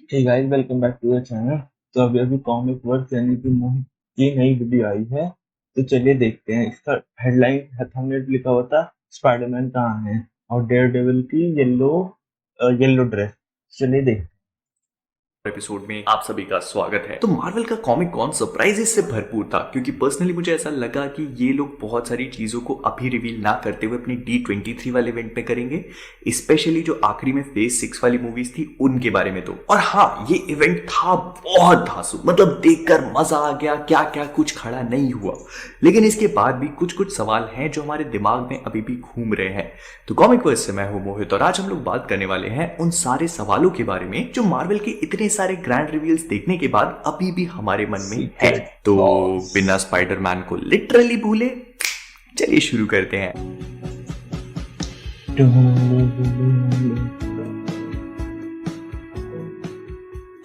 Hey guys, welcome back to the channel. तो अभी अभी कॉमिक वर्स यानी कि मूवी की नई वीडियो आई है। तो चलिए देखते हैं। इसका हेडलाइन थंबनेल पे लिखा हुआ था स्पाइडरमैन कहाँ है और डेयर डेविल की येलो ड्रेस। चलिए देखते एपिसोड में आप सभी का स्वागत है। तो मार्वल का कॉमिक कॉन सरप्राइजेस से भरपूर था, क्योंकि पर्सनली मुझे ऐसा लगा कि ये लोग बहुत सारी चीजों को अभी रिवील ना करते हुए अपनी D23 वाले इवेंट पे करेंगे, स्पेशली जो आखिरी में फेज 6 वाली मूवीज थी उनके बारे में। तो और हाँ, ये इवेंट था बहुत धांसू, मतलब देखकर मजा आ गया। क्या क्या कुछ खड़ा नहीं हुआ, लेकिन इसके बाद भी कुछ कुछ सवाल हैं जो हमारे दिमाग में अभी भी घूम रहे हैं। तो कॉमिक वर्स से मैं हूं मोहित, और आज हम लोग बात करने वाले हैं उन सारे सवालों के बारे में जो मार्वल के इतने सारे ग्रैंड रिवील्स देखने के बाद अभी भी हमारे मन में है। सीक्रेट तो वॉर्स। बिना स्पाइडरमैन को लिटरली भूले, चलिए शुरू करते हैं।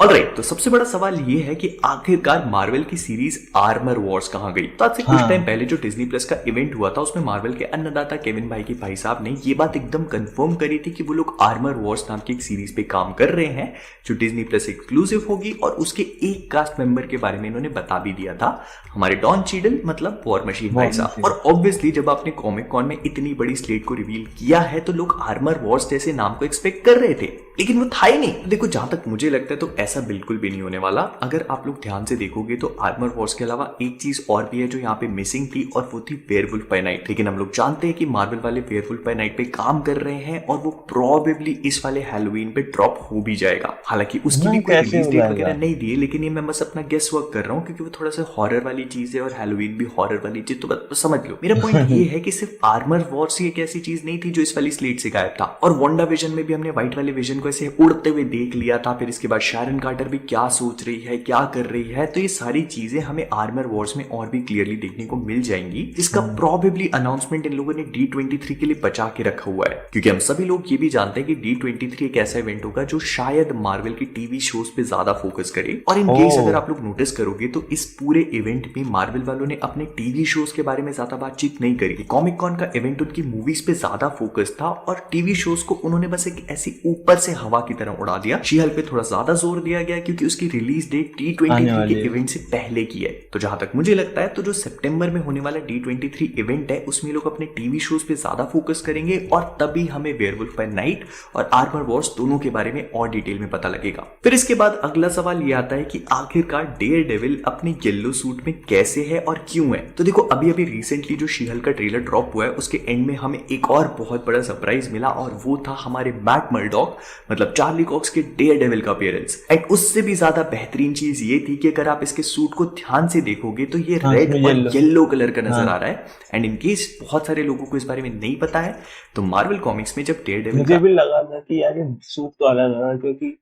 ऑलराइट, तो सबसे बड़ा सवाल ये है कि आखिरकार मार्वल की सीरीज आर्मर वॉर्स कहां गई। तो आज से कुछ टाइम पहले जो डिज्नी प्लस का इवेंट हुआ था, उसमें मार्वल के अन्नदाता केविन भाई के भाई साहब ने ये बात एकदम कंफर्म करी थी कि वो लोग आर्मर वॉर्स नाम की एक सीरीज पे काम कर रहे हैं, जो डिज्नी प्लस एक्सक्लूसिव होगी। और उसके एक कास्ट मेंबर के बारे में इन्होंने बता भी दिया था, हमारे डॉन चीडल, मतलब वॉर मशीन भाई साहब। और ऑब्वियसली जब आपने कॉमिक कॉन में इतनी बड़ी स्लेट को रिवील किया है, तो लोग आर्मर वॉर्स जैसे नाम को एक्सपेक्ट कर रहे थे, लेकिन वो था ही नहीं। देखो, जहां तक मुझे लगता है तो ऐसा बिल्कुल भी नहीं होने वाला। अगर आप लोग ध्यान से देखोगे तो आर्मर वॉर्स के अलावा एक चीज और भी है जो यहाँ पे मिसिंग थी, और वो थी वेयरवुल्फ बाय नाइट। लेकिन हम लोग जानते हैं कि मार्वल वाले वेयरवुल्फ बाय नाइट पे काम कर रहे हैं, और वो प्रोबेबली इस वाले हैलोवीन पे ड्रॉप हो भी जाएगा। हालांकि उसकी भी कोई कैसे रिलीज हो डेट जाएगा? वगैरह नहीं दी है, लेकिन ये मैं बस अपना गेस वर्क कर रहा हूँ, क्योंकि वो थोड़ा सा हॉरर वाली चीज है और हैलोवीन भी हॉरर वाली चीज। तो बस समझ लो, मेरा पॉइंट ये है कि सिर्फ आर्मर वॉर्स ही एक ऐसी चीज नहीं थी जो इस वाली स्लेट से गायब था। और वांडा विजन में भी हमने व्हाइट वाले विजन को ऐसे उड़ते हुए देख लिया था। फिर इसके बाद शैरन कार्टर भी क्या सोच रही है, क्या कर रही है। तो ये सारी चीजें हमें आर्मर वॉर्स में और भी क्लियरली देखने को मिल जाएंगी, जिसका प्रोबेबली अनाउंसमेंट इन लोगों ने D23 के लिए बचा के रखा हुआ है। क्योंकि हम सभी लोग ये भी जानते हैं कि D23 एक ऐसा इवेंट होगा जो शायद मार्वल की टीवी शोज पे ज्यादा फोकस करे। और इन केस अगर आप लोग नोटिस करोगे तो इस पूरे इवेंट में मार्वल वालों ने अपने टीवी शोज के बारे में ज्यादा बातचीत नहीं करी। कॉमिक कॉन का इवेंट उनकी मूवीज पे ज्यादा फोकस था, और टीवी शोज को उन्होंने बस एक ऐसी ऊपर से हवा की तरह उड़ा दिया। शी-हल्क पे थोड़ा ज्यादा जोर दिया गया, क्योंकि उसकी रिलीज डेट D23 के इवेंट से पहले की है। तो जहां तक मुझे लगता है, तो जो सितंबर में होने वाला D23 इवेंट है, उसमें लोग अपने टीवी शोज पे ज्यादा फोकस करेंगे, और तभी हमें वेयरवुल्फ बाय नाइट और आर्मर वॉर्स दोनों के बारे में और डिटेल में पता लगेगा। फिर इसके बाद अगला सवाल ये आता है कि आखिरकार डेयर डेविल अपने येलो सूट में कैसे है और क्यों है। तो देखो, अभी अभी रिसेंटली जो शी-हल्क का ट्रेलर ड्रॉप हुआ है, उसके एंड में हमें एक और बहुत बड़ा सरप्राइज मिला, और वो था हमारे मैट मर्डॉक, मतलब चार्ली कॉक्स के डेयर डेविल का अपीयरेंस। एंड उससे भी ज्यादा बेहतरीन चीज ये थी कि अगर आप इसके सूट को ध्यान से देखोगे तो ये रेड और येलो कलर का नजर आ रहा है। एंड इन केस बहुत सारे लोगों को इस बारे में नहीं पता है, तो मार्वल कॉमिक्स में जब डेयर डेविल मुझे भी लगा था कि यार ये सूट तो अलग लग रहा है, क्योंकि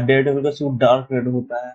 डेयर डेविल का सूट डार्क रेड होता है।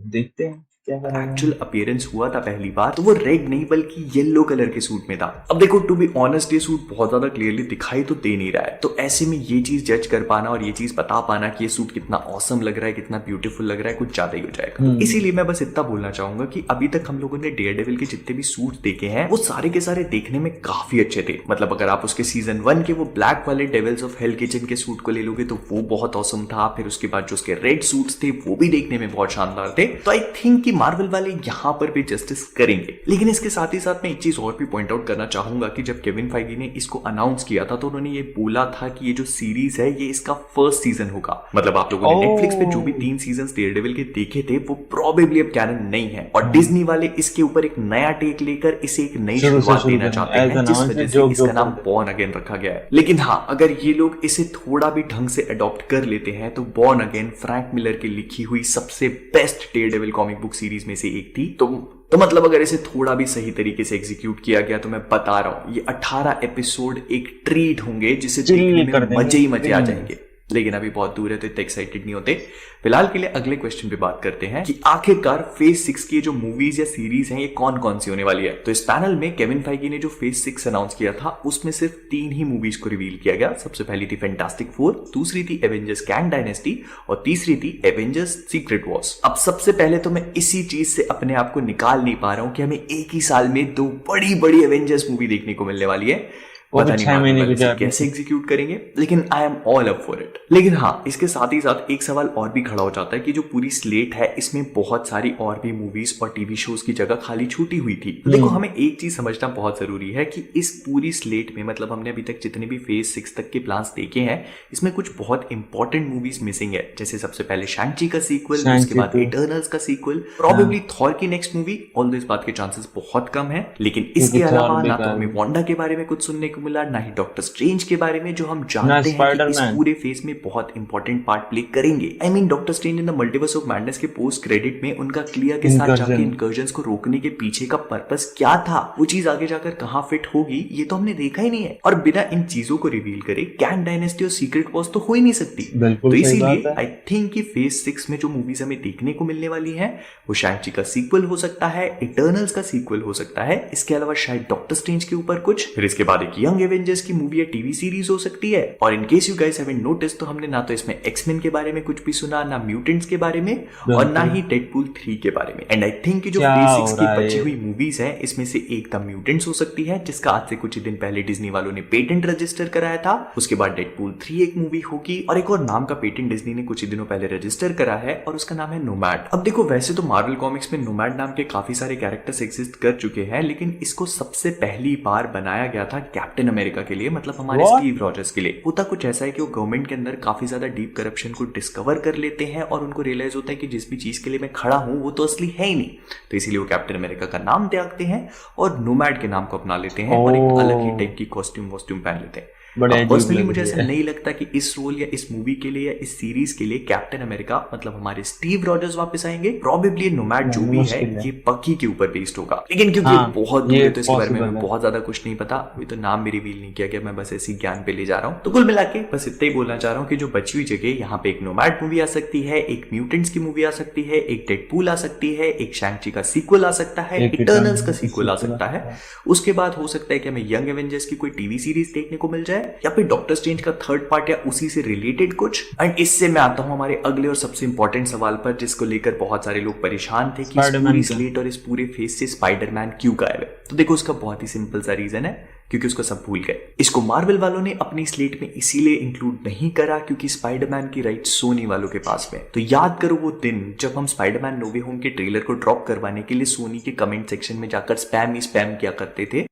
देखते हैं क्या करेगा। एक्चुअल अपीयरेंस हुआ था पहली बार, तो वो रेड नहीं बल्कि येलो कलर के सूट में था। अब देखो, टू बी ऑनेस्ट, ये सूट बहुत ज्यादा क्लियरली दिखाई तो दे नहीं रहा है, तो ऐसे में ये चीज जज कर पाना और ये चीज बता पाना कि ये सूट कितना ऑसम लग रहा है, कितना ब्यूटीफुल लग रहा है, कुछ ज्यादा ही हो जाएगा। इसीलिए मैं बस इतना बोलना चाहूंगा कि अभी तक हम लोगों ने डेयर डेविल के जितने भी सूट देखे हैं, वो सारे के सारे देखने में काफी अच्छे थे। मतलब अगर आप उसके सीजन 1 के वो ब्लैक वाले डेविल्स ऑफ हेल किचन के सूट को ले लोगे तो वो बहुत ऑसम था। फिर उसके बाद जो उसके रेड सूट्स थे वो भी देखने में बहुत शानदार थे। तो आई थिंक कि मार्वल वाले यहां पर भी जस्टिस करेंगे। लेकिन इसके साथ ही साथ मैं एक चीज और भी पॉइंट आउट करना चाहूंगा कि जब केविन फाइगी ने इसको अनाउंस किया था, तो उन्होंने ये बोला था कि ये जो सीरीज है ये इसका फर्स्ट सीजन होगा। मतलब आप लोगों ने नेटफ्लिक्स पे जो भी 3 सीजन डेयर डेविल के देखे थे, वो प्रोबेबली अब कैनन नहीं है, और डिज्नी वाले इसके ऊपर एक नया टेक लेकर इसे एक नई शुरुआत देना चाहते हैं, जिस वजह से इसका नाम बॉर्न अगेन रखा गया है। लेकिन हाँ, अगर ये लोग इसे थोड़ा भी ढंग से अडॉप्ट कर लेते हैं, तो बॉर्न अगेन फ्रैंक मिलर की लिखी हुई सबसे best daredevil comic book series में से एक थी। तो मतलब अगर इसे थोड़ा भी सही तरीके से एग्जीक्यूट किया गया, तो मैं बता रहा हूं, ये 18 एपिसोड एक ट्रीट होंगे, जिसे देखने में मजे ही मजे आ जाएंगे। लेकिन अभी बहुत दूर है, तो इतने एक्साइटेड नहीं होते। फिलहाल के लिए अगले क्वेश्चन पे बात करते हैं कि आखिरकार फेज 6 की जो मूवीज या सीरीज हैं, ये कौन कौन सी होने वाली है। तो इस पैनल में केविन फाइगी ने जो फेज 6 अनाउंस किया था, उसमें सिर्फ 3 ही मूवीज को रिवील किया गया। सबसे पहली थी फैंटास्टिक 4, दूसरी थी एवेंजर्स कैंग डायनेस्टी, और तीसरी थी एवेंजर्स सीक्रेट वॉर्स। अब सबसे पहले तो मैं इसी चीज से अपने आप को निकाल नहीं पा रहा हूं कि हमें एक ही साल में 2 बड़ी बड़ी एवेंजर्स मूवी देखने को मिलने वाली है। वो भी पता नहीं 6 मार्वल महीने वाले की इसे जर्नी कैसे थी। एग्जीक्यूट करेंगे, लेकिन I am all up for it. लेकिन हाँ, इसके साथ ही साथ एक सवाल और भी खड़ा हो जाता है कि जो पूरी स्लेट है इसमें बहुत सारी और भी मूवीज और टीवी शोज की जगह खाली छूटी हुई थी। तो देखो, हमें एक चीज समझना बहुत जरूरी है कि इस पूरी स्लेट में, मतलब हमने अभी तक जितने भी फेज 6 तक के प्लान्स देखे हैं, इसमें कुछ बहुत इंपॉर्टेंट मूवीज मिसिंग है। जैसे सबसे पहले शैंची का सीक्वल, उसके शैंची बाद टू। इटर्नल्स का सीक्वल, हाँ, प्रॉबेबली थॉर की नेक्स्ट मूवी। ऑल्दो इस बात के चांसेस बहुत कम है। लेकिन क्योंकि इसके थॉर अलावा ना तो बेकार हमें है। वांडा के बारे में कुछ सुनने को मिला, ना ही डॉक्टर स्ट्रेंज के बारे में, जो हम ना जानते हैं कि इस स्पाइडरमैन। पूरे फेज में बहुत इंपॉर्टेंट पार्ट प्ले करेंगे। I mean doctor strange in the multiverse of madness के पोस्ट क्रेडिट में उनका क्लियर के साथ जाके इनकर्जन। इनकर्जन्स को रोकने के पीछे का पर्पस क्या था, वो चीज आगे जाकर कहां फिट होगी, ये तो हमने देखा ही नहीं है। और बिना इन चीजों को रिवील करे कैन डायनेस्टी और सीक्रेट वॉर्स तो हो ही नहीं सकती। बिल्कुल तो सही बात इसीलिए है। आई थिंक कि फेज 6 में जो मूवीज हमें देखने को मिलने वाली हैं, वो शैंची का सीक्वल हो सकता है, इटर्नल्स का सीक्वल हो सकता है, इसके अलावा शायद डॉक्टर स्ट्रेंज के ऊपर कुछ, फिर इसके बाद एक यंग एवेंजर्स की मूवी या टीवी सीरीज हो सकती है। और in case you guys haven't notice, तो हमने ना तो इसमें एक्समेन के बारे में कुछ भी सुना, ना म्यूटेंट्स के बारे में, और ना बिल्कुल। ही डेडपूल 3 के बारे में। एंड आई थिंक कि जो क्या फेज हो 6 की रहा है बची ये? हुई मूवीज हैं, इसमें से एक द म्यूटेंट्स हो सकती है, जिसका आज से कुछ ही दिन पहले डिज्नी वालों ने पेटेंट रजिस्टर कराया था। उसके बाद डेडपूल 3 एक मूवी होगी, और एक और नाम का पेटेंट डिज्नी ने कुछ ही दिनों पहले रजिस्टर करा है, और उसका नाम है नोमैड। अब देखो, वैसे तो मार्वल कॉमिक्स में नोमैड नाम के काफी सारे कैरेक्टर्स एग्जिस्ट कर चुके हैं, लेकिन इसको सबसे पहली बार बनाया गया था कैप्टन अमेरिका के लिए, मतलब हमारे What? स्टीव रॉजर्स के लिए। होता कुछ ऐसा है कि वो गवर्नमेंट के अंदर काफी ज्यादा डीप करप्शन को डिस्कवर कर लेते हैं, और उनको रियलाइज होता है कि जिस भी चीज के लिए मैं खड़ा हूं वो तो असली है ही नहीं। तो इसीलिए वो कैप्टन अमेरिका का नाम त्यागते हैं और नोमैड के नाम को अपना लेते हैं, और एक अलग ही टाइप की कॉस्ट्यूम वॉस्ट्यूम पहन लेते हैं। बड़े अब अजीब पर्सनली लग मुझे रही ऐसा है। नहीं लगता कि इस रोल या इस मूवी के लिए या इस सीरीज के लिए कैप्टन अमेरिका, मतलब हमारे स्टीव रॉजर्स वापस आएंगे। प्रॉबेबली नोमैड जो नहीं, भी है, मुश्किल है। ये बकी के ऊपर बेस्ड होगा, लेकिन क्योंकि ये हाँ, बहुत दूर ये है तो इसके बारे में पॉसिबल हमें है। बहुत ज्यादा कुछ नहीं पता। अभी तो नाम भी रिवील नहीं किया गया, मैं बस ऐसी ज्ञान पे ले जा रहा हूँ। तो कुल मिला के बस इतना ही बोलना चाह रहा हूँ कि जो बची हुई जगह, यहाँ पे एक नोमैड मूवी आ सकती है, एक म्यूटेंट्स की मूवी आ सकती है, एक डेडपूल आ सकती है, एक शैंची का सीक्वल आ सकता है, एक इटर्नल्स का इटर्नल की सीक्वल आ सीक्वल सकता आ है। सकता है। उसके बाद हो सकता है कि हमें यंग एवेंजर्स की कोई टीवी सीरीज देखने को मिल जाए, या फिर डॉक्टर स्ट्रेंज का थर्ड पार्ट या उसी से रिलेटेड कुछ। एंड इससे मैं आता हूं हमारे अगले और सबसे इंपॉर्टेंट सवाल पर, जिसको लेकर बहुत सारे लोग परेशान थे कि इस स्पाइडरमैन पूरी का। स्लेट और इस पूरे फेस से स्पाइडरमैन क्यों गायब है। तो देखो, उसका बहुत ही सिंपल सा रीजन है, क्योंकि उसको सब भूल गए। इसको मार्वल वालों ने अपनी स्लेट में इसीलिए इंक्लूड नहीं करा क्योंकि स्पाइडरमैन की राइट सोनी वालों के पास में। तो याद करो वो दिन जब हम स्पाइडरमैन नो वे होम के ट्रेलर को ड्रॉप करवाने के लिए सोनी के कमेंट सेक्शन में जाकर स्पैम ही स्पैम किया करते थे।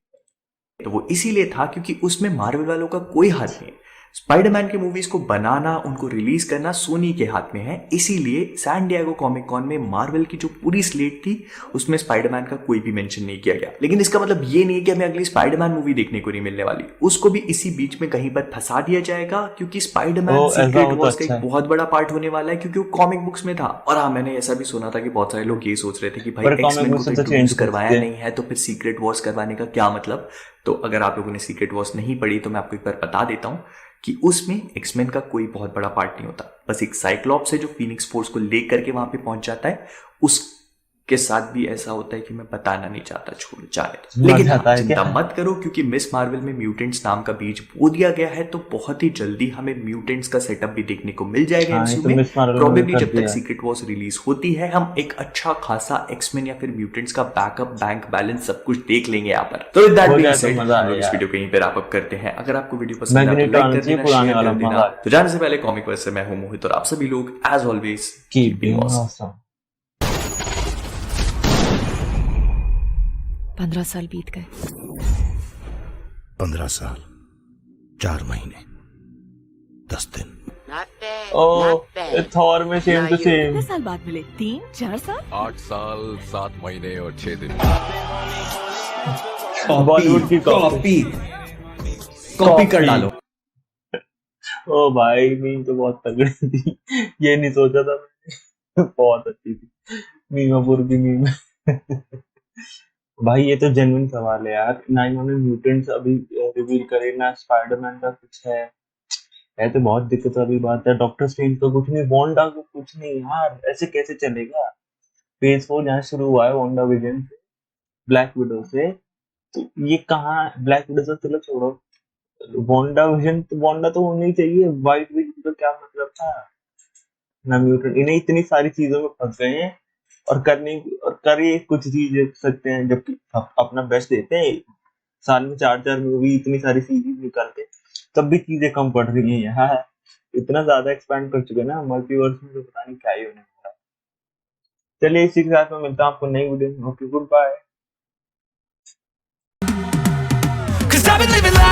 तो वो इसीलिए था क्योंकि उसमें मार्वल वालों का कोई हाथ नहीं है। स्पाइडरमैन की मूवीज को बनाना, उनको रिलीज करना सोनी के हाथ में है। इसीलिए सैन डिएगो कॉमिक कॉन में मार्वल की जो पूरी स्लेट थी, उसमें स्पाइडरमैन का कोई भी मेंशन नहीं किया गया। लेकिन इसका मतलब ये नहीं है कि हमें अगली स्पाइडरमैन मूवी देखने को नहीं मिलने वाली, उसको भी इसी बीच में कहीं पर फंसा दिया जाएगा, क्योंकि स्पाइडरमैन ओ, ऐसा सीक्रेट हो तो वॉर्स का अच्छा एक है। बहुत बड़ा पार्ट होने वाला है, क्योंकि वो कॉमिक बुक्स में था। और हाँ, मैंने ऐसा भी सुना था कि बहुत सारे लोग ये सोच रहे थे कि भाई पर कॉमिक एक्समैन बुक को से तो तो इंट्रोड्यूस चेंज कर करवाया सकते हैं। नहीं है, तो फिर सीक्रेट वॉर्स करवाने का क्या मतलब। तो अगर आप लोगों ने सीक्रेट वॉर्स नहीं पढ़ी तो मैं आपको एक बार बता देता हूँ कि उसमें एक्समैन का कोई बहुत बड़ा पार्ट नहीं होता। बस एक साइक्लॉप्स है जो फीनिक्स फोर्स को लेकर के वहां पे पहुंच जाता है। उसके साथ भी ऐसा होता है कि मैं बताना नहीं चाहता, छोड़ जाने दो। मर लेकिन जाता हाँ, है चिंता क्या? मत करो, क्योंकि मिस मार्वल में म्यूटेंट्स नाम का बीज बो दिया गया है, तो बहुत ही जल्दी हमें म्यूटेंट्स का सेटअप भी देखने को मिल जाएगा हाँ, ये एमसीयू तो में। मिस मार्वल में प्रोबेबली कर जब तक दिया। सीक्रेट वॉर्स रिलीज होती है, हम एक अच्छा खासा एक्समैन या फिर म्यूटेंट्स का बैकअप, बैंक बैलेंस सब कुछ देख लेंगे यहाँ पर। तो विद दैट हो बीइंग जाए तो सेड, मजा हम आए लोग इस यार। वीडियो को यहीं पे रैप अप करते हैं। अगर आपको वीडियो पसंद है तो मैग्नेटो लाइक आना कर चाहिए देना, पुराने शेयर वाला, कर देना। मजा तो जाने से पहले कॉमिक वर्स से मैं हूं मोहित, और आप सभी लोग as always keep keep being being awesome. Awesome. 15 साल बीत गए। 15 साल 4 महीने 10 दिन। ओ, थॉर में सेम टू सेम। कितने साल बाद मिले? 3-4 साल? 8 साल 7 महीने और 6 दिन। बॉलीवुड की कॉपी कॉपी कर डालो। ओ भाई, मीम तो बहुत तगड़ी थी। ये नहीं सोचा था मैंने। बहुत अच्छी थी मीमापुर की मीम। भाई ये तो जेन्युइन सवाल है यार, ना इन्होंने म्यूटेंट्स अभी रिवील करे, ना स्पाइडरमैन का कुछ है तो बहुत दिक्कत वाली बात है। डॉक्टर स्ट्रेंज का कुछ नहीं, वांडा का कुछ नहीं यार, ऐसे कैसे चलेगा? फेज 4 जहाँ शुरू हुआ है वांडा विजन से, ब्लैक विडो से, तो ये कहाँ? ब्लैक विडो से चलो छोड़ो, वांडा विजन तो वांडा तो होनी चाहिए, वाइट विजन का क्या मतलब था? ना म्यूटेंट, इन्हें इतनी सारी चीजों में फंस गए हैं, और कर ये कुछ चीज सकते हैं, जबकि अपना बेस्ट देते हैं साल में 4-4 मूवी, इतनी सारी सीरीज निकालते, तब भी चीजें कम पड़ रही हैं यहाँ। इतना ज्यादा एक्सपैंड कर चुके हैं ना मल्टीवर्स में, तो पता नहीं क्या ही होने वाला है। चलिए इसी के साथ मैं मिलता हूँ आपको नई वीडियो में। Okay, goodbye. Cause I've been living life